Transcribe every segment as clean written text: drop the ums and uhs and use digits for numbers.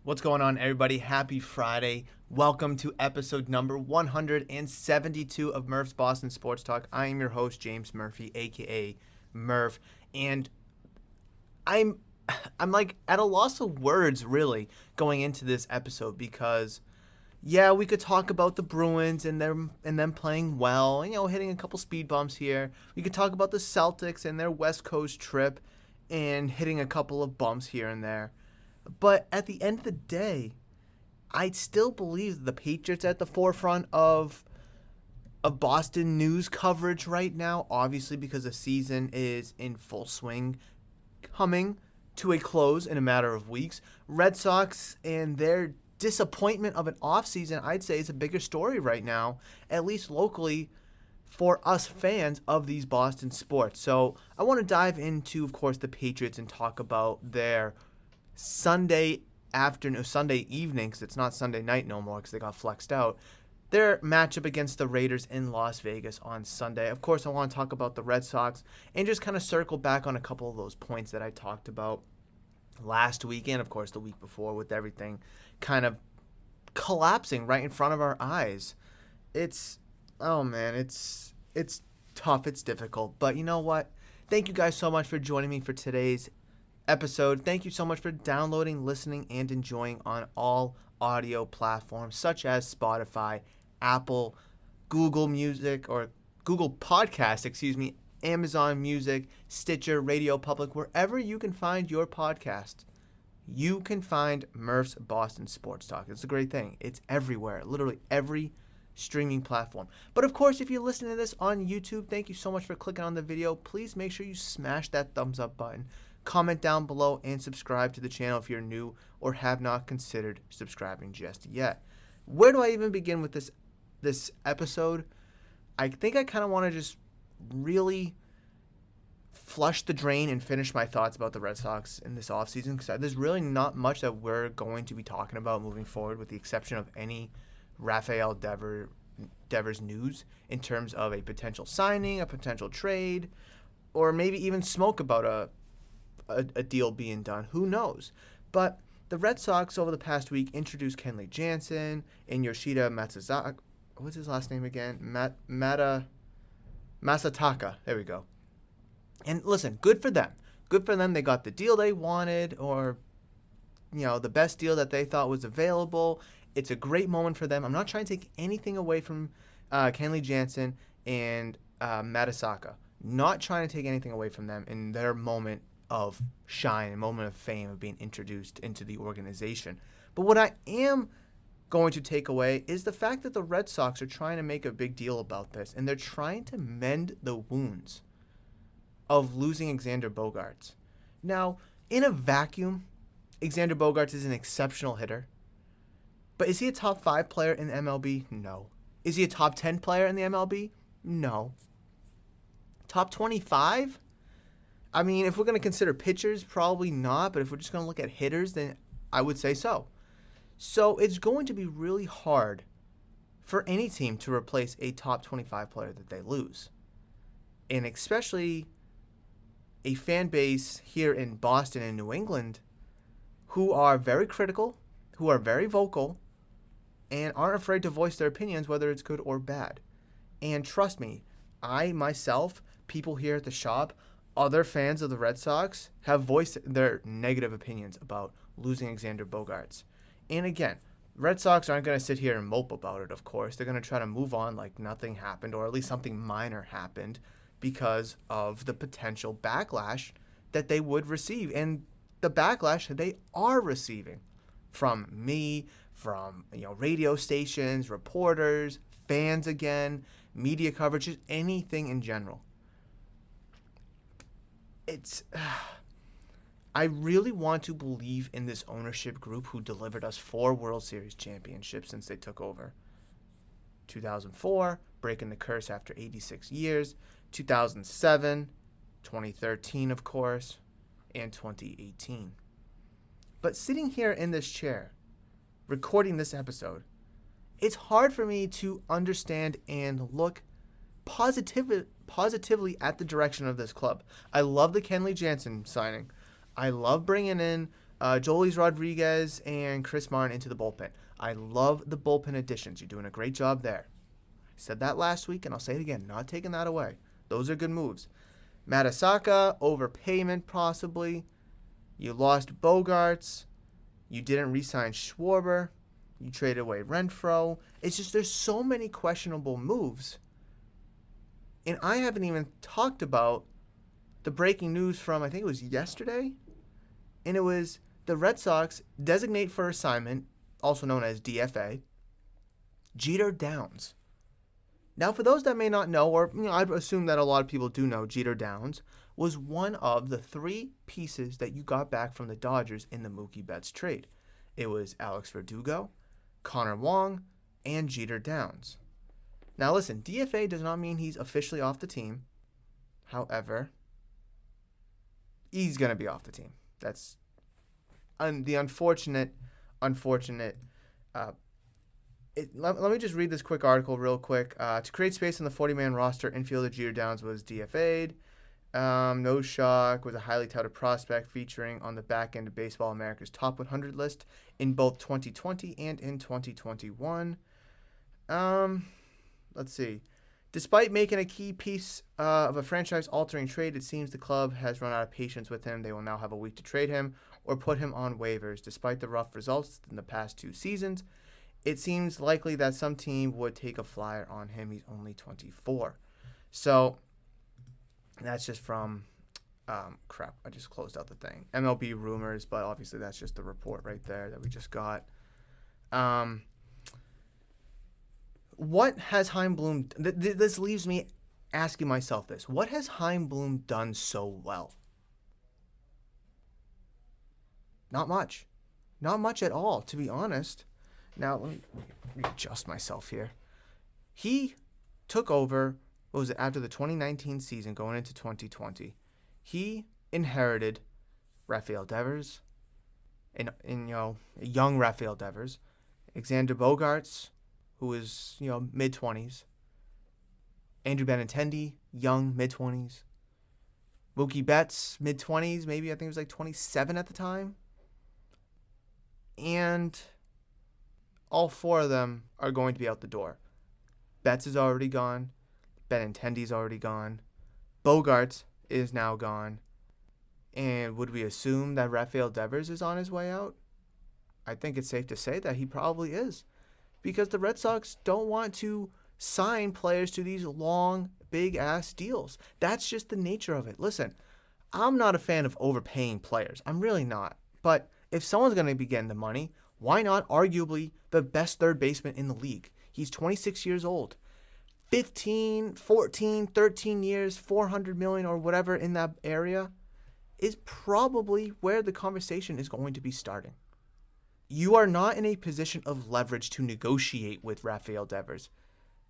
What's going on, everybody? Happy Friday. Welcome to episode number 172 of Murph's Boston Sports Talk. I am your host, James Murphy, aka Murph, and I'm I'm like at a loss of words really going into this episode because yeah, we could talk about the Bruins and them playing well, hitting a couple speed bumps here. We could talk about the Celtics and their West Coast trip and hitting a couple of bumps here and there. But at the end of the day, I still believe the Patriots at the forefront of Boston news coverage right now, obviously because the season is in full swing, coming to a close in a matter of weeks. Red Sox and their disappointment of an offseason, I'd say, is a bigger story right now, at least locally, for us fans of these Boston sports. So I want to dive into, of course, the Patriots and talk about their Sunday evening, because it's not Sunday night no more because they got flexed out, their matchup against the Raiders in Las Vegas on Sunday. Of course, I want to talk about the Red Sox and just kind of circle back on a couple of those points that I talked about last week and, of course, the week before with everything kind of collapsing right in front of our eyes. It's tough, it's difficult, but you know what? Thank you guys so much for joining me for today's episode. Thank you so much for downloading, listening, and enjoying on all audio platforms such as Spotify, Apple, Google Music, or Google Podcast, Amazon Music, Stitcher, Radio Public, wherever you can find your podcast. You can find Murph's Boston Sports Talk. It's a great thing. It's everywhere, literally every streaming platform. But of course, if you're listening to this on YouTube, thank you so much for clicking on the video. Please make sure you smash that thumbs up button. Comment down below and subscribe to the channel if you're new or have not considered subscribing just yet. Where do I even begin with this episode? I think I kind of want to just really flush the drain and finish my thoughts about the Red Sox in this offseason because there's really not much that we're going to be talking about moving forward with the exception of any Rafael Devers news in terms of a potential signing, a potential trade, or maybe even smoke about a deal being done. Who knows? But the Red Sox over the past week introduced Kenley Jansen and Yoshida Matsuzaka. What's his last name again? Masataka. There we go. And listen, good for them. Good for them. They got the deal they wanted, or the best deal that they thought was available. It's a great moment for them. I'm not trying to take anything away from Kenley Jansen and Matsuzaka. Not trying to take anything away from them in their moment of shine, a moment of fame of being introduced into the organization. But what I am going to take away is the fact that the Red Sox are trying to make a big deal about this, and they're trying to mend the wounds of losing Xander Bogaerts. Now, in a vacuum, Xander Bogaerts is an exceptional hitter, but is he a top 5 player in the MLB? No. Is he a top 10 player in the MLB? No. Top 25? I mean, if we're going to consider pitchers, probably not. But if we're just going to look at hitters, then I would say so. So it's going to be really hard for any team to replace a top 25 player that they lose. And especially a fan base here in Boston and New England who are very critical, who are very vocal, and aren't afraid to voice their opinions, whether it's good or bad. And trust me, I myself, people here at the shop, other fans of the Red Sox have voiced their negative opinions about losing Xander Bogaerts. And again, Red Sox aren't going to sit here and mope about it, of course. They're going to try to move on like nothing happened, or at least something minor happened, because of the potential backlash that they would receive. And the backlash that they are receiving from me, from radio stations, reporters, fans again, media coverage, just anything in general. I really want to believe in this ownership group who delivered us 4 World Series championships since they took over. 2004, breaking the curse after 86 years. 2007, 2013, of course, and 2018. But sitting here in this chair, recording this episode, it's hard for me to understand and look positively at the direction of this club. I love the Kenley Jansen signing. I love bringing in Jolis Rodriguez and Chris Martin into the bullpen. I love the bullpen additions. You're doing a great job there. I said that last week, and I'll say it again. Not taking that away. Those are good moves. Matasaka, overpayment possibly. You lost Bogarts. You didn't re-sign Schwarber. You traded away Renfroe. It's just there's so many questionable moves. And I haven't even talked about the breaking news from, I think it was yesterday. And it was the Red Sox designate for assignment, also known as DFA, Jeter Downs. Now, for those that may not know, or I'd assume that a lot of people do know, Jeter Downs was one of the 3 pieces that you got back from the Dodgers in the Mookie Betts trade. It was Alex Verdugo, Connor Wong, and Jeter Downs. Now, listen, DFA does not mean he's officially off the team. However, he's going to be off the team. That's the unfortunate. Let me just read this quick article real quick. To create space on the 40-man roster, infielder Jeter Downs was DFA'd. No shock, was a highly touted prospect featuring on the back end of Baseball America's Top 100 list in both 2020 and in 2021. Let's see. Despite making a key piece of a franchise-altering trade, it seems the club has run out of patience with him. They will now have a week to trade him or put him on waivers. Despite the rough results in the past 2 seasons, it seems likely that some team would take a flyer on him. He's only 24. So that's just from, I just closed out the thing. MLB rumors, but obviously that's just the report right there that we just got. What has Chaim Bloom, this leaves me asking myself this. What has Chaim Bloom done so well? Not much. Not much at all, to be honest. Now, let me readjust myself here. He took over, after the 2019 season going into 2020. He inherited Rafael Devers, a young Rafael Devers, Alexander Bogarts, who is, mid-20s, Andrew Benintendi, young, mid-20s, Mookie Betts, mid-20s, maybe I think it was like 27 at the time. And all 4 of them are going to be out the door. Betts is already gone. Benintendi's already gone. Bogarts is now gone. And would we assume that Rafael Devers is on his way out? I think it's safe to say that he probably is. Because the Red Sox don't want to sign players to these long, big-ass deals. That's just the nature of it. Listen, I'm not a fan of overpaying players. I'm really not. But if someone's going to be getting the money, why not arguably the best third baseman in the league? He's 26 years old. 15, 14, 13 years, $400 million or whatever in that area is probably where the conversation is going to be starting. You are not in a position of leverage to negotiate with Rafael Devers.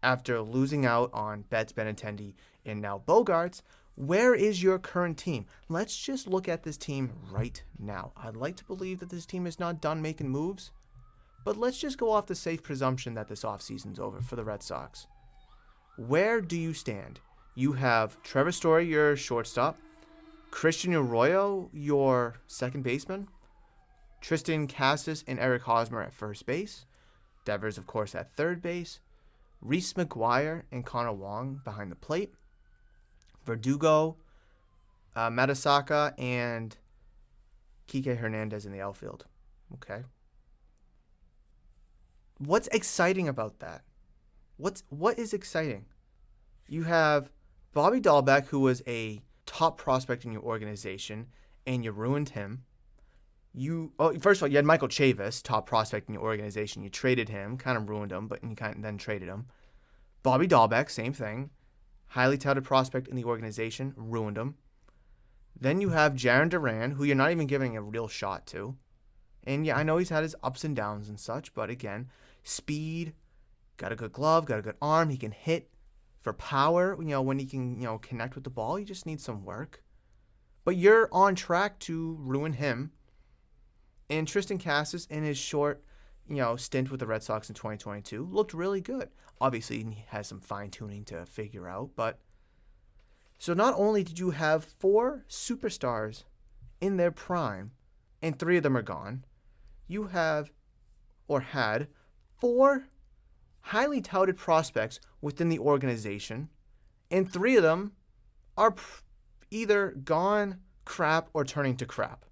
After losing out on Betts, Benintendi, and now Bogarts, where is your current team? Let's just look at this team right now. I'd like to believe that this team is not done making moves, but let's just go off the safe presumption that this offseason's over for the Red Sox. Where do you stand? You have Trevor Story, your shortstop, Christian Arroyo, your second baseman, Tristan Cassis and Eric Hosmer at first base, Devers, of course, at third base, Reese McGuire and Connor Wong behind the plate, Verdugo, Matasaka, and Kike Hernandez in the outfield. Okay. What's exciting about that? What is exciting? You have Bobby Dahlbeck, who was a top prospect in your organization, and you ruined him. First of all, you had Michael Chavis, top prospect in your organization. You traded him, kind of ruined him, but you kind of then traded him. Bobby Dahlbeck, same thing. Highly touted prospect in the organization, ruined him. Then you have Jarren Duran, who you're not even giving a real shot to. And yeah, I know he's had his ups and downs and such, but again, speed, got a good glove, got a good arm, he can hit for power, when he can, connect with the ball. He just needs some work. But you're on track to ruin him. And Tristan Cassis, in his short, stint with the Red Sox in 2022, looked really good. Obviously, he has some fine-tuning to figure out, but so not only did you have 4 superstars in their prime, and 3 of them are gone. You have, or had, 4 highly touted prospects within the organization, and 3 of them are either gone, crap, or turning to crap.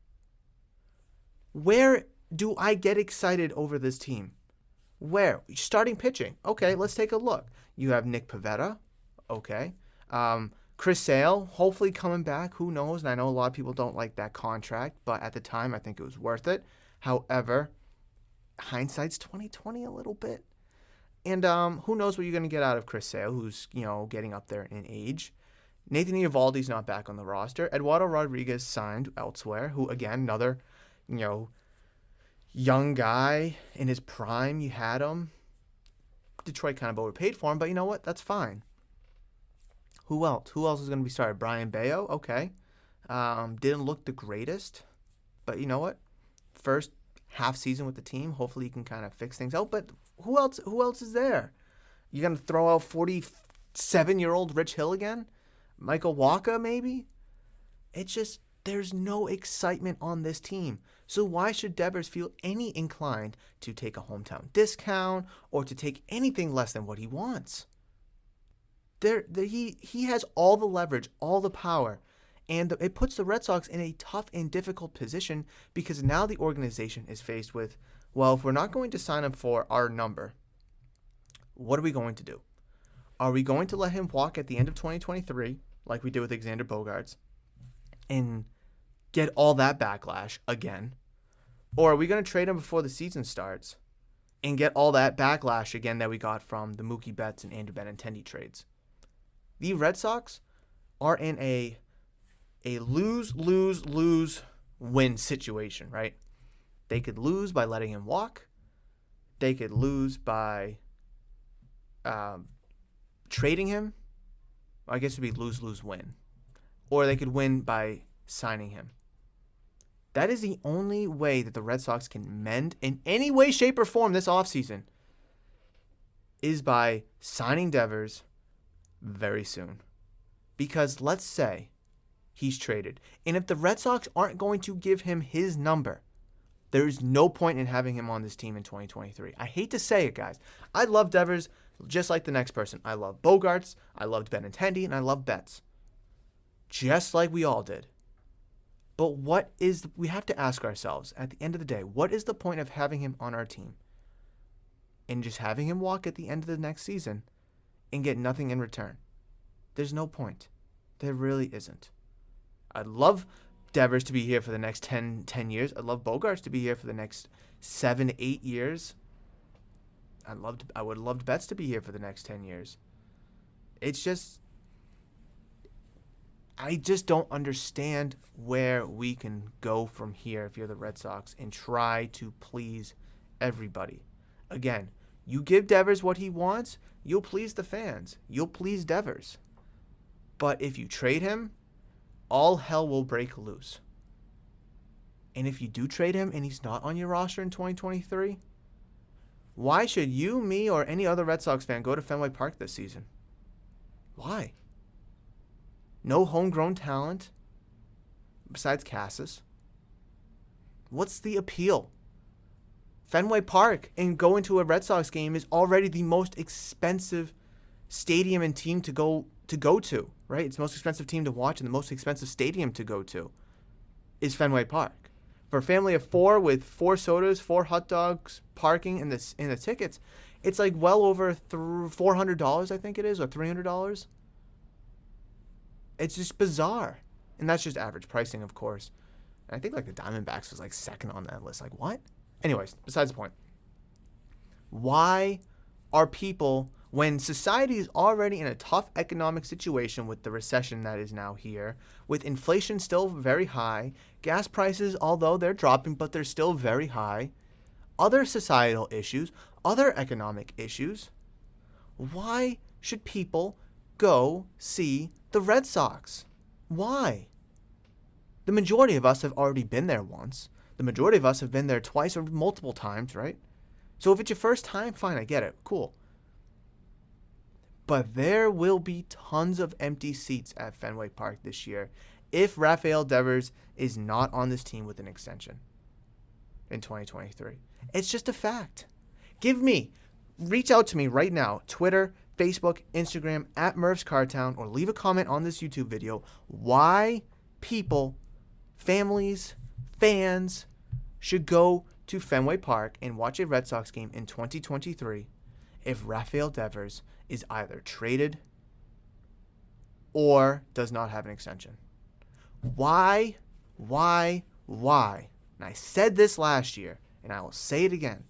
Where do I get excited over this team? Where? Starting pitching. Okay, let's take a look. You have Nick Pivetta. Okay. Chris Sale, hopefully coming back. Who knows? And I know a lot of people don't like that contract, but at the time, I think it was worth it. However, hindsight's 20/20 a little bit. And who knows what you're going to get out of Chris Sale, who's, getting up there in age. Nathan Eovaldi's not back on the roster. Eduardo Rodriguez signed elsewhere, who, again, another, young guy in his prime. You had him. Detroit kind of overpaid for him, but you know what? That's fine. Who else? Who else is going to be started? Brian Bayo? Okay. Didn't look the greatest, but you know what? First half season with the team. Hopefully he can kind of fix things out, but who else? Who else is there? You going to throw out 47-year-old Rich Hill again? Michael Wacha, maybe? It's just, there's no excitement on this team. So why should Devers feel any inclined to take a hometown discount or to take anything less than what he wants? He has all the leverage, all the power, and it puts the Red Sox in a tough and difficult position because now the organization is faced with, well, if we're not going to sign him for our number, what are we going to do? Are we going to let him walk at the end of 2023, like we did with Xander Bogaerts, and get all that backlash again? Or are we going to trade him before the season starts and get all that backlash again that we got from the Mookie Betts and Andrew Benintendi trades? The Red Sox are in a lose-lose-lose-win situation, right? They could lose by letting him walk. They could lose by trading him. I guess it would be lose-lose-win. Or they could win by signing him. That is the only way that the Red Sox can mend in any way, shape, or form this offseason is by signing Devers very soon. Because let's say he's traded. And if the Red Sox aren't going to give him his number, there's no point in having him on this team in 2023. I hate to say it, guys. I love Devers just like the next person. I love Bogaerts, I loved Benintendi, and I love Betts. Just like we all did. But we have to ask ourselves, at the end of the day, what is the point of having him on our team? And just having him walk at the end of the next season and get nothing in return? There's no point. There really isn't. I'd love Devers to be here for the next 10 years. I'd love Bogaerts to be here for the next 7, 8 years. I would have loved Betts to be here for the next 10 years. It's just, I just don't understand where we can go from here if you're the Red Sox and try to please everybody. Again, you give Devers what he wants, you'll please the fans. You'll please Devers. But if you trade him, all hell will break loose. And if you do trade him and he's not on your roster in 2023, why should you, me, or any other Red Sox fan go to Fenway Park this season? Why? No homegrown talent besides Cassis. What's the appeal? Fenway Park and going to a Red Sox game is already the most expensive stadium and team to go to, right? It's the most expensive team to watch and the most expensive stadium to go to is Fenway Park. For a family of 4 with 4 sodas, 4 hot dogs, parking, and the tickets, it's like well over $400, I think it is, or $300. It's just bizarre. And that's just average pricing, of course. And I think like the Diamondbacks was like second on that list. Like what? Anyways, besides the point. Why are people, when society is already in a tough economic situation with the recession that is now here, with inflation still very high, gas prices, although they're dropping, but they're still very high, other societal issues, other economic issues, why should people go see the Red Sox? Why? The majority of us have already been there once. The majority of us have been there twice or multiple times, right? So if it's your first time, fine, I get it. Cool. But there will be tons of empty seats at Fenway Park this year if Rafael Devers is not on this team with an extension. in 2023. It's just a fact. Reach out to me right now, Twitter, Facebook, Instagram, at Murph's Cardtown, or leave a comment on this YouTube video why people, families, fans should go to Fenway Park and watch a Red Sox game in 2023 if Rafael Devers is either traded or does not have an extension. Why? And I said this last year, and I will say it again.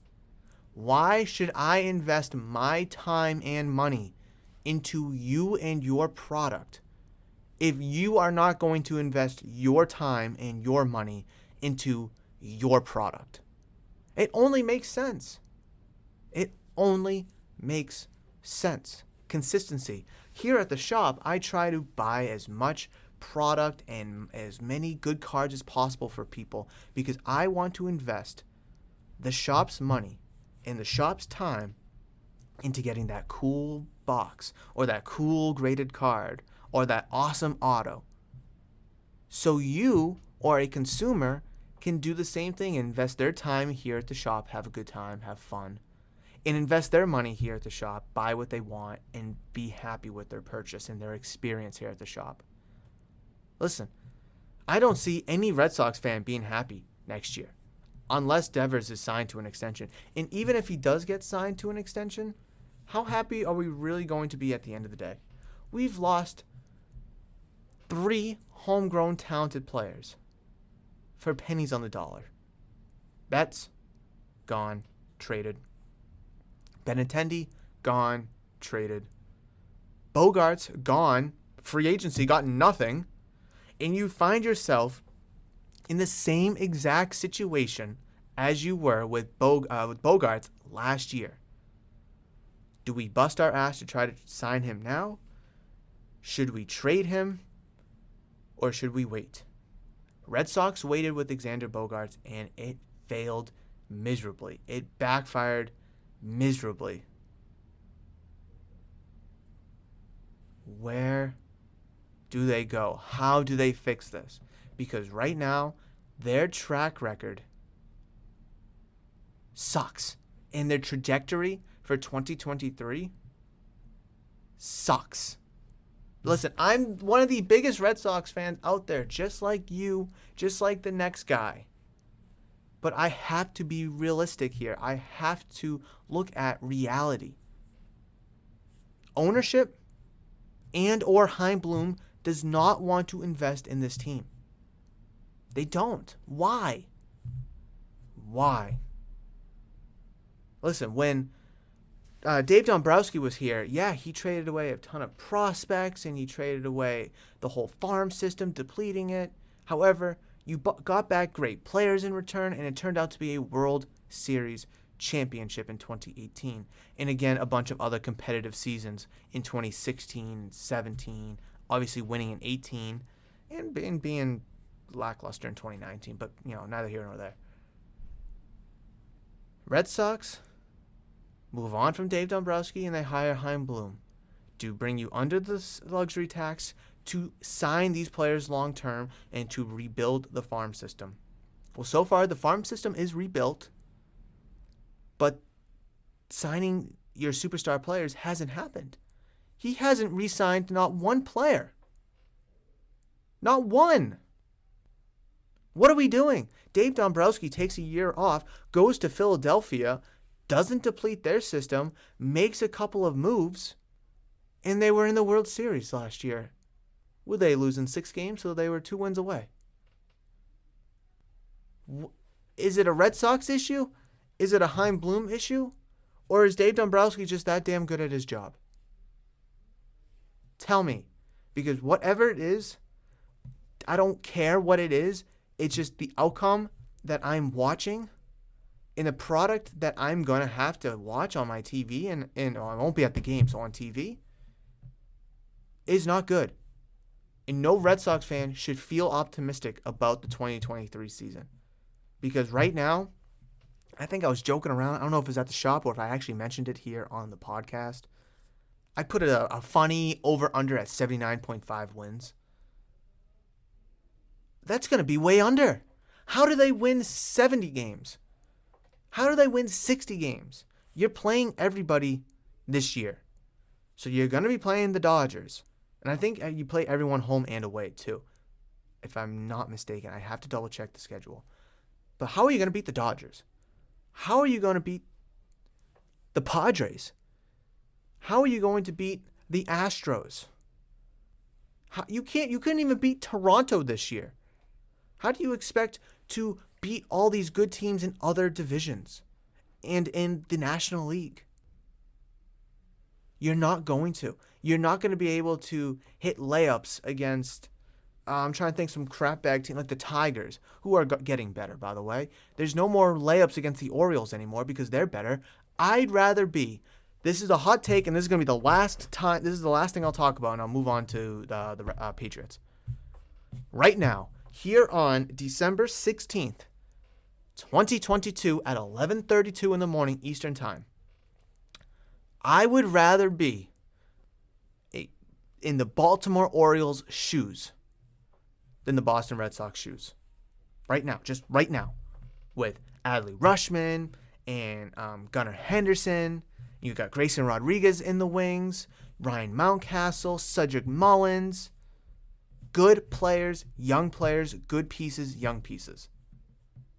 Why should I invest my time and money into you and your product if you are not going to invest your time and your money into your product? It only makes sense. It only makes sense. Consistency. Here at the shop, I try to buy as much product and as many good cards as possible for people because I want to invest the shop's money and the shop's time into getting that cool box or that cool graded card or that awesome auto. So you or a consumer can do the same thing and invest their time here at the shop, have a good time, have fun, and invest their money here at the shop, buy what they want, and be happy with their purchase and their experience here at the shop. Listen, I don't see any Red Sox fan being happy next year unless Devers is signed to an extension. And even if he does get signed to an extension, how happy are we really going to be at the end of the day? We've lost 3 homegrown talented players for pennies on the dollar. Betts, gone, traded. Benintendi, gone, traded. Bogarts, gone, free agency, got nothing. And you find yourself in the same exact situation as you were with Bogarts last year. Do we bust our ass to try to sign him now? Should we trade him? Or should we wait? Red Sox waited with Xander Bogaerts, and it failed miserably. It backfired miserably. Where do they go? How do they fix this? Because right now, their track record sucks. And their trajectory for 2023 sucks. Listen, I'm one of the biggest Red Sox fans out there, just like you, just like the next guy. But I have to be realistic here. I have to look at reality. Ownership and or Chaim Bloom does not want to invest in this team. They don't. Why? Listen, when Dave Dombrowski was here, yeah, he traded away a ton of prospects and he traded away the whole farm system, depleting it. However, you got back great players in return, and it turned out to be a World Series championship in 2018. And again, a bunch of other competitive seasons in 2016, 17, obviously winning in 18, and being lackluster in 2019. But, neither here nor there. Red Sox move on from Dave Dombrowski, and they hire Chaim Bloom to bring you under the luxury tax, to sign these players long term, and to rebuild the farm system. Well, so far the farm system is rebuilt, but signing your superstar players hasn't happened. He hasn't re-signed not one player. Not one. What are we doing? Dave Dombrowski takes a year off, goes to Philadelphia, doesn't deplete their system, makes a couple of moves, and they were in the World Series last year. Were they losing 6 games, so they were 2 wins away? Is it a Red Sox issue? Is it a Chaim Bloom issue? Or is Dave Dombrowski just that damn good at his job? Tell me. Because whatever it is, I don't care what it is. It's just the outcome that I'm watching and the product that I'm going to have to watch on my TV, and I won't be at the game, so on TV, is not good. And no Red Sox fan should feel optimistic about the 2023 season. Because right now, I think I was joking around. I don't know if it was at the shop or if I actually mentioned it here on the podcast. I put a funny over-under at 79.5 wins. That's going to be way under. How do they win 70 games? How do they win 60 games? You're playing everybody this year. So you're going to be playing the Dodgers. And I think you play everyone home and away too. If I'm not mistaken, I have to double check the schedule. But how are you going to beat the Dodgers? How are you going to beat the Padres? How are you going to beat the Astros? You couldn't even beat Toronto this year. How do you expect to beat all these good teams in other divisions and in the National League? You're not going to. You're not going to be able to hit layups against, I'm trying to think, some crap bag team like the Tigers, who are getting better, by the way. There's no more layups against the Orioles anymore because they're better. I'd rather be, this is a hot take, and this is going to be the last time, this is the last thing I'll talk about, and I'll move on to the Patriots. Right now, here on December 16th, 2022 at 11:32 in the morning Eastern Time, I would rather be in the Baltimore Orioles' shoes than the Boston Red Sox shoes. Right now, just right now, with Adley Rutschman and Gunnar Henderson. You got Grayson Rodriguez in the wings, Ryan Mountcastle, Cedric Mullins. Good players, young players, good pieces, young pieces.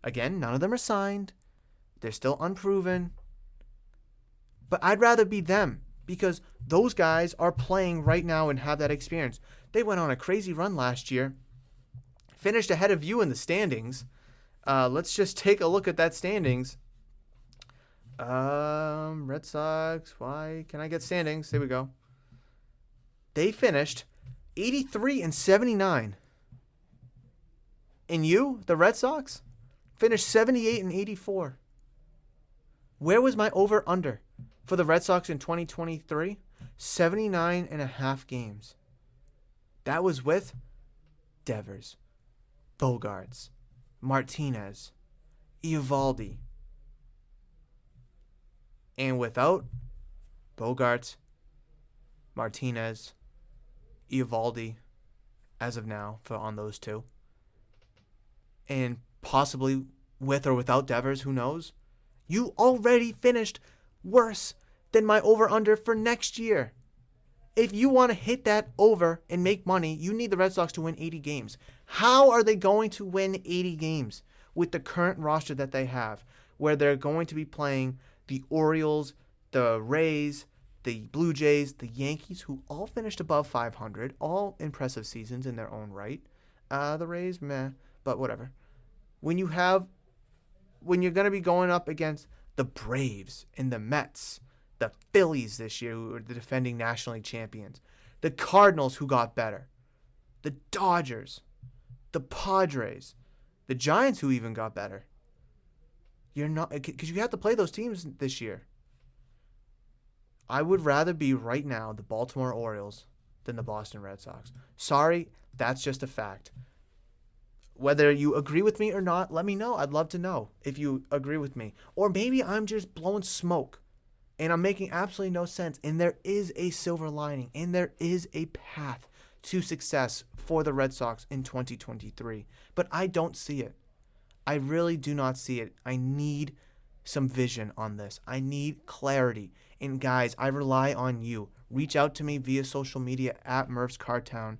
Again, none of them are signed. They're still unproven. But I'd rather be them because those guys are playing right now and have that experience. They went on a crazy run last year, finished ahead of you in the standings. Let's just take a look at that standings. Red Sox, why can I get standings? There we go. They finished 83 and 79. And you, the Red Sox, finished 78 and 84. Where was my over-under for the Red Sox in 2023? 79 and a half games. That was with Devers, Bogarts, Martinez, Eovaldi. And without Bogarts, Martinez, Eovaldi, as of now, on those two. And possibly with or without Devers, who knows? You already finished worse than my over-under for next year. If you want to hit that over and make money, you need the Red Sox to win 80 games. How are they going to win 80 games with the current roster that they have, where they're going to be playing the Orioles, the Rays, the Blue Jays, the Yankees, who all finished above 500, all impressive seasons in their own right. The Rays, meh, but whatever. When you're going to be going up against the Braves and the Mets, the Phillies this year, who are the defending National League champions, the Cardinals, who got better, the Dodgers, the Padres, the Giants, who even got better. You're not, because you have to play those teams this year. I would rather be right now the Baltimore Orioles than the Boston Red Sox. Sorry, that's just a fact. Whether you agree with me or not, let me know. I'd love to know if you agree with me. Or maybe I'm just blowing smoke and I'm making absolutely no sense. And there is a silver lining and there is a path to success for the Red Sox in 2023. But I don't see it. I really do not see it. I need some vision on this. I need clarity. And guys, I rely on you. Reach out to me via social media at Murph's Cardtown,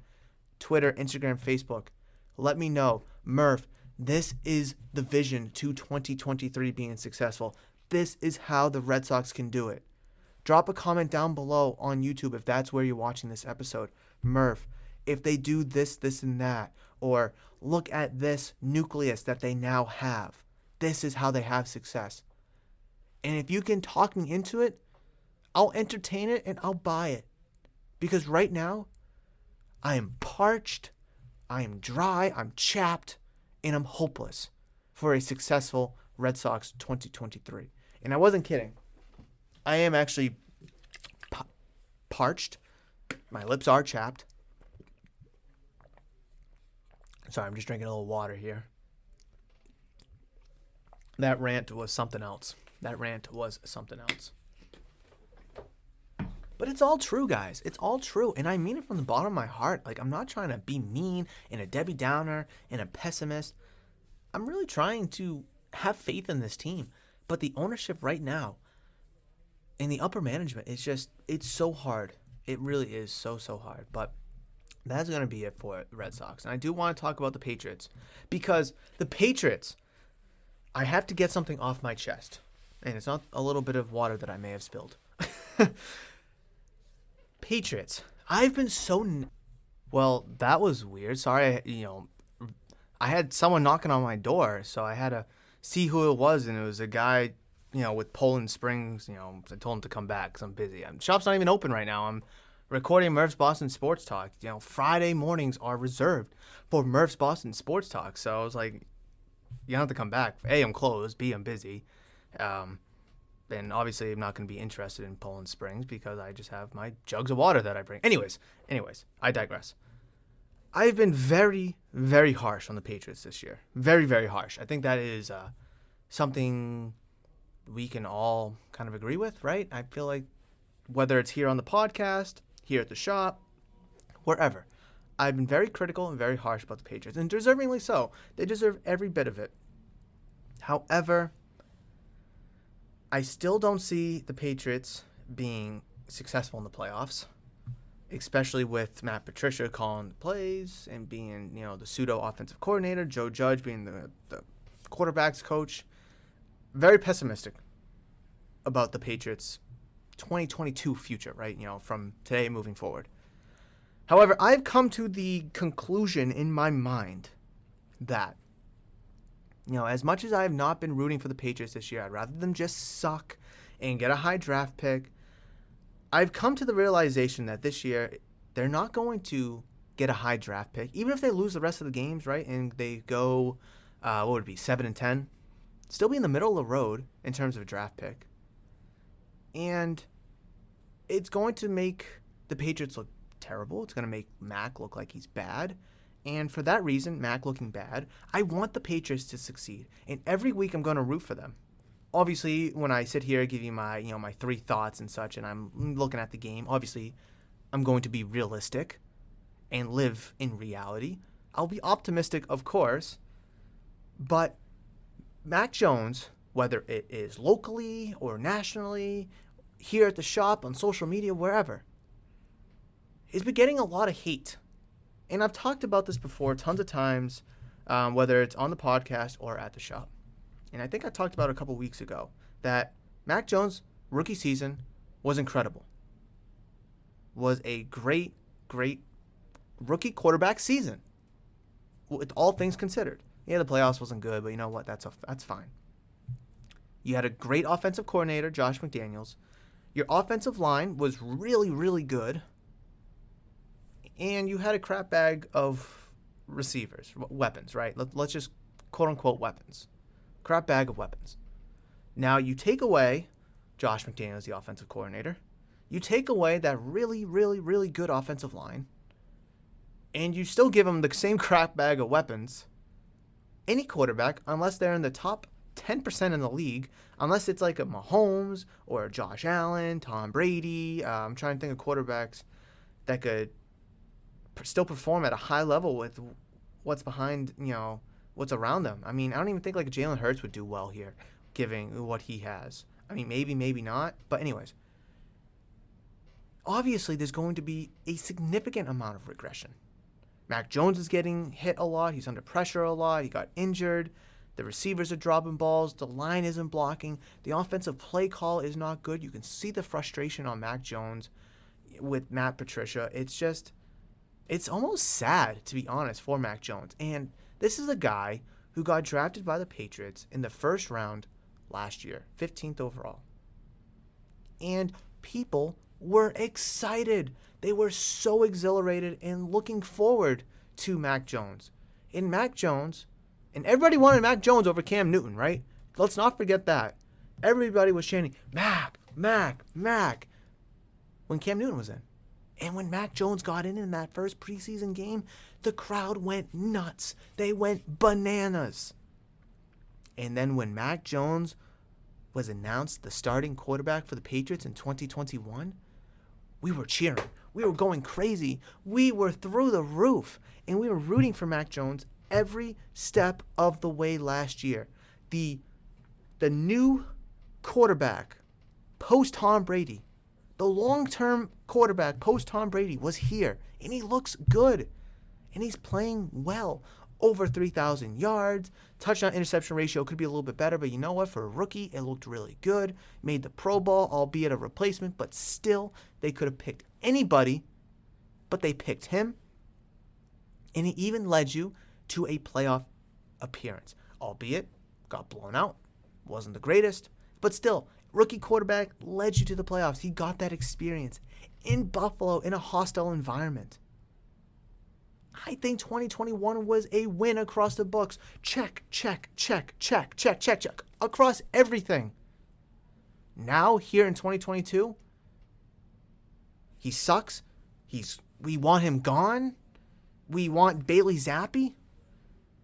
Twitter, Instagram, Facebook. Let me know, Murph, this is the vision to 2023 being successful. This is how the Red Sox can do it. Drop a comment down below on YouTube if that's where you're watching this episode. Murph, if they do this, this, and that, or look at this nucleus that they now have. This is how they have success. And if you can talk me into it, I'll entertain it and I'll buy it. Because right now, I am parched, I am dry, I'm chapped, and I'm hopeless for a successful Red Sox 2023. And I wasn't kidding. I am actually parched. My lips are chapped. Sorry, I'm just drinking a little water here. That rant was something else. But it's all true, guys. It's all true. And I mean it from the bottom of my heart. Like, I'm not trying to be mean and a Debbie Downer and a pessimist. I'm really trying to have faith in this team. But the ownership right now and the upper management, it's so hard. It really is so hard. But that's going to be it for the Red Sox. And I do want to talk about the Patriots because the Patriots, I have to get something off my chest. And it's not a little bit of water that I may have spilled. Patriots. I've been so... Well, that was weird. Sorry, I had someone knocking on my door, so I had to see who it was, and it was a guy, with Poland Springs. I told him to come back because I'm busy. Shop's not even open right now. I'm recording Murph's Boston Sports Talk. Friday mornings are reserved for Murph's Boston Sports Talk, so I was like, you don't have to come back. A, I'm closed. B, I'm busy. And obviously I'm not going to be interested in Poland Springs because I just have my jugs of water that I bring. Anyways, I digress. I've been very, very harsh on the Patriots this year. Very, very harsh. I think that is something we can all kind of agree with, right? I feel like whether it's here on the podcast, here at the shop, wherever, I've been very critical and very harsh about the Patriots, and deservingly so. They deserve every bit of it. However, I still don't see the Patriots being successful in the playoffs, especially with Matt Patricia calling the plays and being, the pseudo-offensive coordinator, Joe Judge being the quarterback's coach. Very pessimistic about the Patriots' 2022 future, right? From today moving forward. However, I've come to the conclusion in my mind that as much as I have not been rooting for the Patriots this year, I'd rather them just suck and get a high draft pick. I've come to the realization that this year, they're not going to get a high draft pick. Even if they lose the rest of the games, right, and they go, 7-10, still be in the middle of the road in terms of a draft pick. And it's going to make the Patriots look terrible. It's going to make Mac look like he's bad. And for that reason, Mac looking bad, I want the Patriots to succeed. And every week I'm going to root for them. Obviously, when I sit here, I give you my, my 3 thoughts and such, and I'm looking at the game, obviously, I'm going to be realistic and live in reality. I'll be optimistic, of course, but Mac Jones, whether it is locally or nationally, here at the shop, on social media, wherever, has been getting a lot of hate. And I've talked about this before tons of times, whether it's on the podcast or at the shop. And I think I talked about it a couple weeks ago that Mac Jones' rookie season was incredible. Was a great rookie quarterback season, with all things considered. Yeah, the playoffs wasn't good, but you know what? That's fine. You had a great offensive coordinator, Josh McDaniels. Your offensive line was really, really good. And you had a crap bag of receivers, weapons, right? Let's just quote-unquote weapons. Crap bag of weapons. Now, you take away Josh McDaniels, the offensive coordinator. You take away that really, really, really good offensive line. And you still give them the same crap bag of weapons. Any quarterback, unless they're in the top 10% in the league, unless it's like a Mahomes or a Josh Allen, Tom Brady. I'm trying to think of quarterbacks that could still perform at a high level with what's behind, what's around them. I mean, I don't even think like Jalen Hurts would do well here, given what he has. I mean, maybe not. But anyways, obviously there's going to be a significant amount of regression. Mac Jones is getting hit a lot. He's under pressure a lot. He got injured. The receivers are dropping balls. The line isn't blocking. The offensive play call is not good. You can see the frustration on Mac Jones with Matt Patricia. It's almost sad, to be honest, for Mac Jones. And this is a guy who got drafted by the Patriots in the first round last year, 15th overall. And people were excited. They were so exhilarated and looking forward to Mac Jones. And everybody wanted Mac Jones over Cam Newton, right? Let's not forget that. Everybody was chanting, Mac, Mac, Mac, when Cam Newton was in. And when Mac Jones got in that first preseason game, the crowd went nuts. They went bananas. And then when Mac Jones was announced the starting quarterback for the Patriots in 2021, we were cheering. We were going crazy. We were through the roof. And we were rooting for Mac Jones every step of the way last year. The new quarterback post Tom Brady, the long-term quarterback post Tom Brady was here, and he looks good, and he's playing well. Over 3,000 yards, touchdown interception ratio could be a little bit better, but you know what? For a rookie, it looked really good. Made the Pro Bowl, albeit a replacement, but still, they could have picked anybody, but they picked him, and he even led you to a playoff appearance, albeit got blown out, wasn't the greatest, but still, rookie quarterback led you to the playoffs. He got that experience in Buffalo in a hostile environment. I think 2021 was a win across the books. Check, check, check, check, check, check, check, across everything. Now, here in 2022, he sucks. We want him gone. We want Bailey Zappi.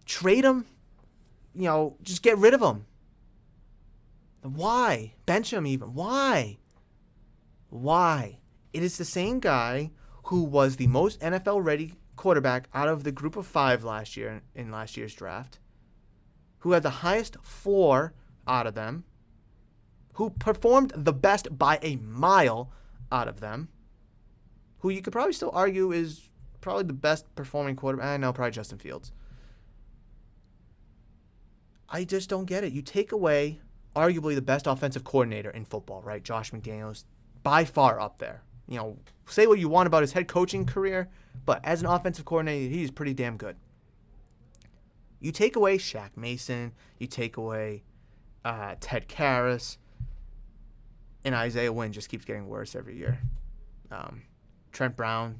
Trade him. Just get rid of him. Why? Bench him even. Why? It is the same guy who was the most NFL-ready quarterback out of the group of 5 last year in last year's draft, who had the highest floor out of them, who performed the best by a mile out of them, who you could probably still argue is probably the best performing quarterback. I know, probably Justin Fields. I just don't get it. You take away arguably the best offensive coordinator in football, right? Josh McDaniels, by far up there. Say what you want about his head coaching career, but as an offensive coordinator, he's pretty damn good. You take away Shaq Mason, you take away Ted Karras, and Isaiah Wynn just keeps getting worse every year. Trent Brown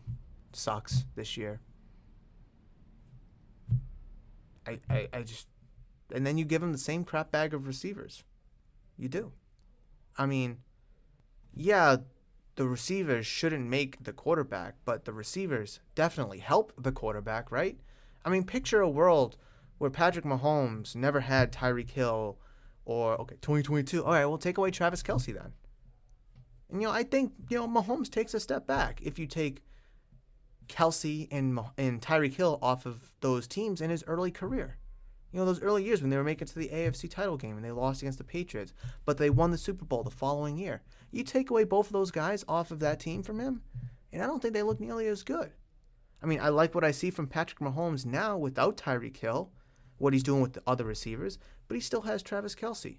sucks this year. I just... And then you give him the same crap bag of receivers. You do. I mean, yeah, the receivers shouldn't make the quarterback, but the receivers definitely help the quarterback, right? I mean, picture a world where Patrick Mahomes never had Tyreek Hill or, 2022. All right, we'll take away Travis Kelce then. And, I think, Mahomes takes a step back if you take Kelce and Tyreek Hill off of those teams in his early career. Those early years when they were making it to the AFC title game and they lost against the Patriots, but they won the Super Bowl the following year. You take away both of those guys off of that team from him, and I don't think they look nearly as good. I mean, I like what I see from Patrick Mahomes now without Tyreek Hill, what he's doing with the other receivers, but he still has Travis Kelce.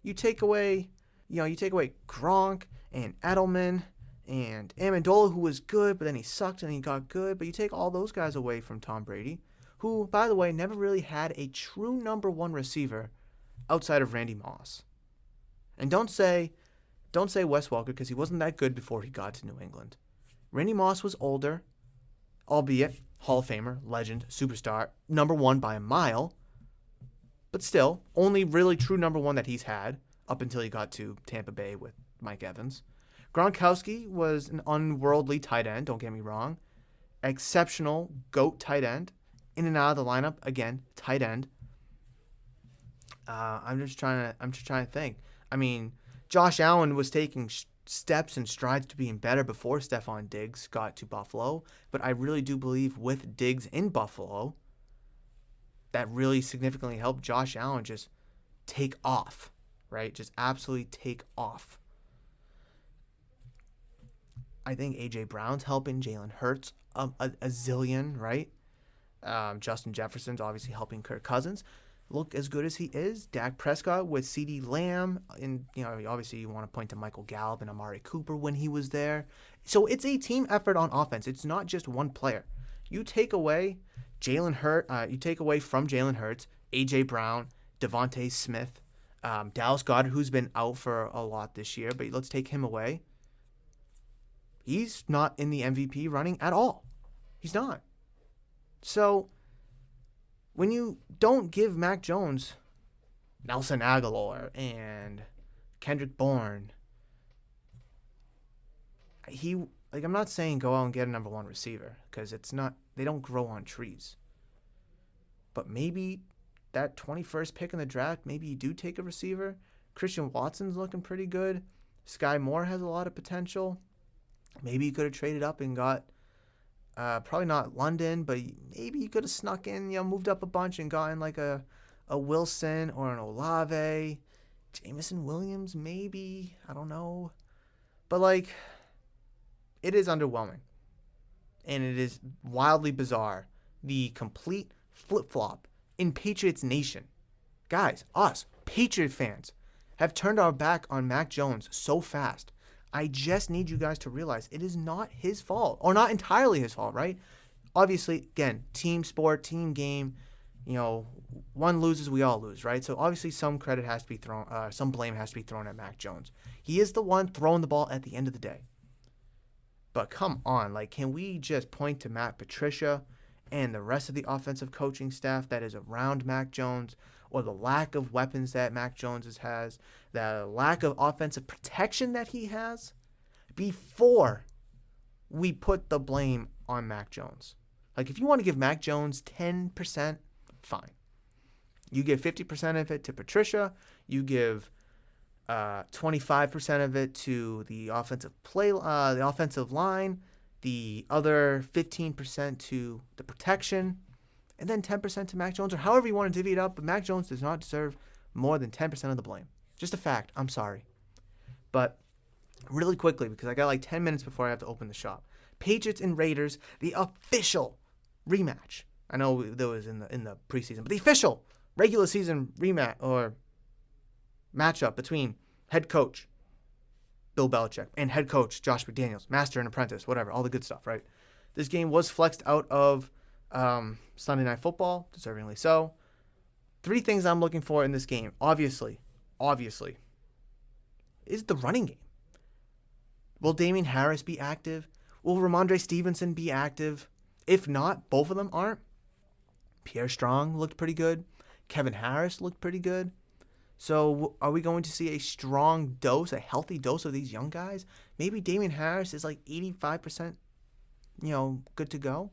You take away Gronk and Edelman and Amendola, who was good, but then he sucked and he got good, but you take all those guys away from Tom Brady, who, by the way, never really had a true number one receiver outside of Randy Moss. And don't say Wes Welker, because he wasn't that good before he got to New England. Randy Moss was older, albeit Hall of Famer, legend, superstar, number one by a mile, but still, only really true number one that he's had up until he got to Tampa Bay with Mike Evans. Gronkowski was an unworldly tight end, don't get me wrong. Exceptional GOAT tight end. In and out of the lineup, again, tight end. I'm just trying to think. I mean, Josh Allen was taking steps and strides to being better before Stephon Diggs got to Buffalo, but I really do believe with Diggs in Buffalo, that really significantly helped Josh Allen just take off, right? Just absolutely take off. I think A.J. Brown's helping Jalen Hurts a zillion, right? Justin Jefferson's obviously helping Kirk Cousins look as good as he is. Dak Prescott with CeeDee Lamb, and obviously you want to point to Michael Gallup and Amari Cooper when he was there. So it's a team effort on offense. It's not just one player. You take away from Jalen Hurts, A.J. Brown, Devontae Smith, Dallas Goedert, who's been out for a lot this year, but let's take him away. He's not in the MVP running at all. He's not. So, when you don't give Mac Jones Nelson Aguilar and Kendrick Bourne, I'm not saying go out and get a number one receiver, because they don't grow on trees. But maybe that 21st pick in the draft, maybe you do take a receiver. Christian Watson's looking pretty good. Sky Moore has a lot of potential. Maybe you could have traded up and got probably not London, but maybe you could have snuck in, moved up a bunch and gotten like a Wilson or an Olave Jameson Williams, maybe. I don't know. But, like, it is underwhelming. And it is wildly bizarre. The complete flip-flop in Patriots Nation. Guys, us, Patriot fans, have turned our back on Mac Jones so fast. I just need you guys to realize it is not his fault. Or not entirely his fault, right? Obviously, again, team sport, team game. You know, one loses, we all lose, right? So obviously some credit has to be thrown, some blame has to be thrown at Mac Jones. He is the one throwing the ball at the end of the day. But come on, like, can we just point to Matt Patricia and the rest of the offensive coaching staff that is around Mac Jones, or the lack of weapons that Mac Jones has, the lack of offensive protection that he has, before we put the blame on Mac Jones? Like, if you want to give Mac Jones 10%, fine. You give 50% of it to Patricia. You give 25% of it to the the offensive line. The other 15% to the protection, and then 10% to Mac Jones, or however you want to divvy it up. But Mac Jones does not deserve more than 10% of the blame. Just a fact. I'm sorry. But really quickly, because I got like 10 minutes before I have to open the shop. Patriots and Raiders, the official rematch. I know there was in the preseason, but the official regular season rematch or matchup between head coach Bill Belichick and head coach Josh McDaniels, master and apprentice, whatever, all the good stuff, right? This game was flexed out of Sunday Night Football, deservingly so. 3 things I'm looking for in this game, obviously, is the running game. Will Damian Harris be active? Will Ramondre Stevenson be active? If not, both of them aren't. Pierre Strong looked pretty good. Kevin Harris looked pretty good. So are we going to see a strong dose, a healthy dose of these young guys? Maybe Damian Harris is like 85%, good to go.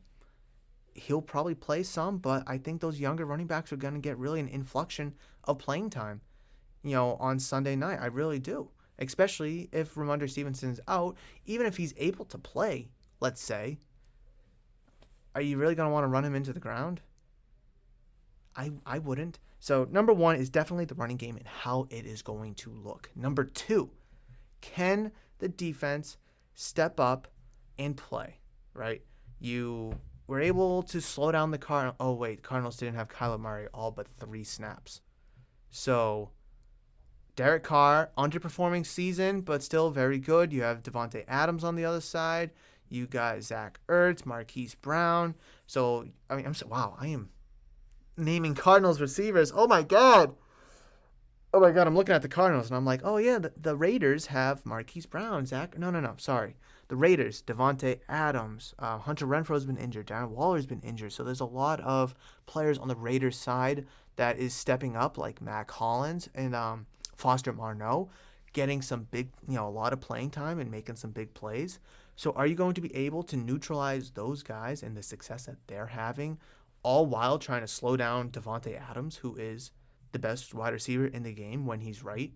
He'll probably play some, but I think those younger running backs are going to get really an inflection of playing time, on Sunday night. I really do. Especially if Ramondre Stevenson's out, even if he's able to play, let's say, are you really going to want to run him into the ground? I wouldn't. So number 1 is definitely the running game and how it is going to look. Number 2, can the defense step up and play, right? You were able to slow down the Cardinals. Oh, wait, Cardinals didn't have Kyler Murray all but 3 snaps. So Derek Carr, underperforming season, but still very good. You have Devontae Adams on the other side. You got Zach Ertz, Marquise Brown. So, I am naming Cardinals receivers. Oh my God, I'm looking at the Cardinals and I'm like, oh yeah, the Raiders have Marquise Brown, sorry. The Raiders, Devontae Adams, Hunter Renfro's been injured, Darren Waller's been injured, so there's a lot of players on the Raiders side that is stepping up, like Mac Hollins and Foster Marneau, getting some big, a lot of playing time and making some big plays. So are you going to be able to neutralize those guys and the success that they're having, all while trying to slow down Devontae Adams, who is the best wide receiver in the game when he's right?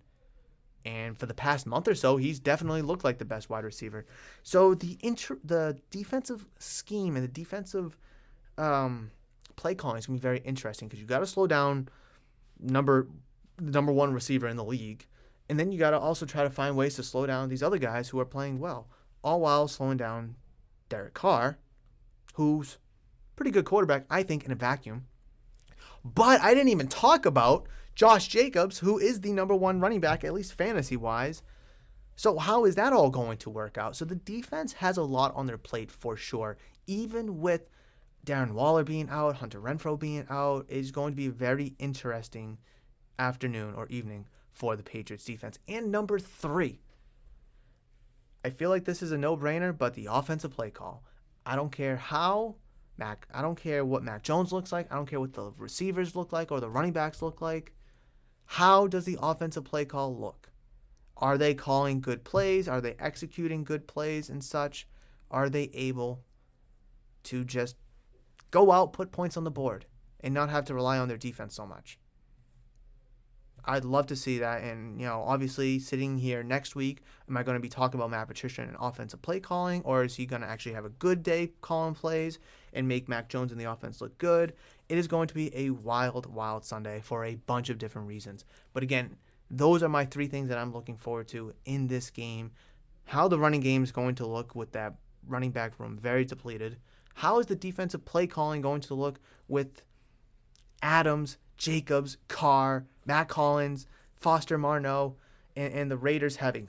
And for the past month or so, he's definitely looked like the best wide receiver. So the defensive scheme and the defensive play calling is going to be very interesting, because you got to slow down the number 1 receiver in the league, and then you got to also try to find ways to slow down these other guys who are playing well, all while slowing down Derek Carr, who's pretty good quarterback, I think, in a vacuum. But I didn't even talk about Josh Jacobs, who is the number 1 running back, at least fantasy-wise. So how is that all going to work out? So the defense has a lot on their plate for sure. Even with Darren Waller being out, Hunter Renfrow being out, it's going to be a very interesting afternoon or evening for the Patriots defense. And number 3, I feel like this is a no-brainer, but the offensive play call. I don't care I don't care what Mac Jones looks like. I don't care what the receivers look like or the running backs look like. How does the offensive play call look? Are they calling good plays? Are they executing good plays and such? Are they able to just go out, put points on the board, and not have to rely on their defense so much? I'd love to see that. And, obviously sitting here next week, am I going to be talking about Matt Patricia and offensive play calling, or is he going to actually have a good day calling plays and make Mac Jones and the offense look good? It is going to be a wild, wild Sunday for a bunch of different reasons. But again, Those are my three things that I'm looking forward to in this game. How the running game is going to look with that running back room very depleted. How is the defensive play calling going to look with Adams, Jacobs, Carr, Matt Collins, Foster Marneau, and the Raiders having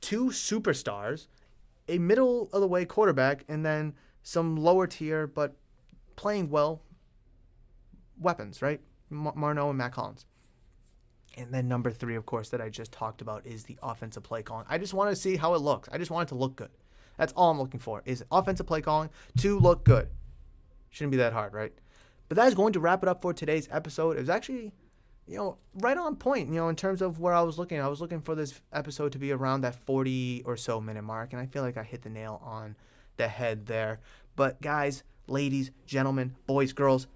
two superstars, a middle-of-the-way quarterback, and then some lower tier but playing well weapons, right? Marneau and Matt Collins. And then number three, of course, that I just talked about is the offensive play calling. I just want to see how it looks. I just want it to look good. That's all I'm looking for, is offensive play calling to look good. Shouldn't be that hard, right? But that is going to wrap it up for today's episode. It was actually, right on point, in terms of where I was looking. I was looking for this episode to be around that 40 or so minute mark, and I feel like I hit the nail on the head there. But guys, ladies, gentlemen, boys, girls,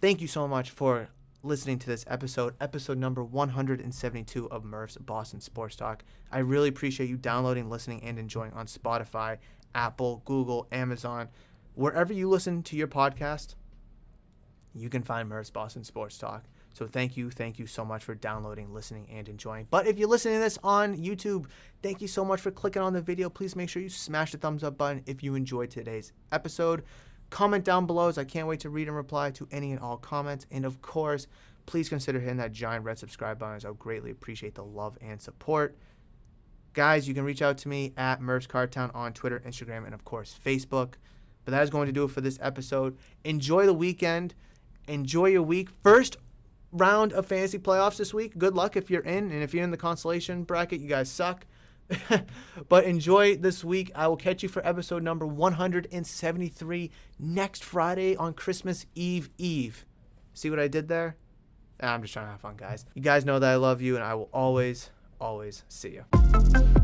thank you so much for listening to this episode number 172 of Murph's Boston Sports Talk. I really appreciate you downloading, listening, and enjoying on Spotify, Apple, Google, Amazon. Wherever you listen to your podcast, you can find Murph's Boston Sports Talk. So thank you so much for downloading, listening, and enjoying. But if you're listening to this on YouTube, thank you so much for clicking on the video. Please make sure you smash the thumbs up button if you enjoyed today's episode. Comment down below, as I can't wait to read and reply to any and all comments. And of course, please consider hitting that giant red subscribe button, as I would greatly appreciate the love and support. Guys, you can reach out to me at Murph's Cardtown on Twitter, Instagram, and of course, Facebook. But that is going to do it for this episode. Enjoy the weekend. Enjoy your week. First round of fantasy playoffs this week. Good luck if you're in. And if you're in the consolation bracket, you guys suck. But enjoy this week. I will catch you for episode number 173 next Friday on Christmas Eve. See what I did there? I'm just trying to have fun, guys. You guys know that I love you, and I will always see you.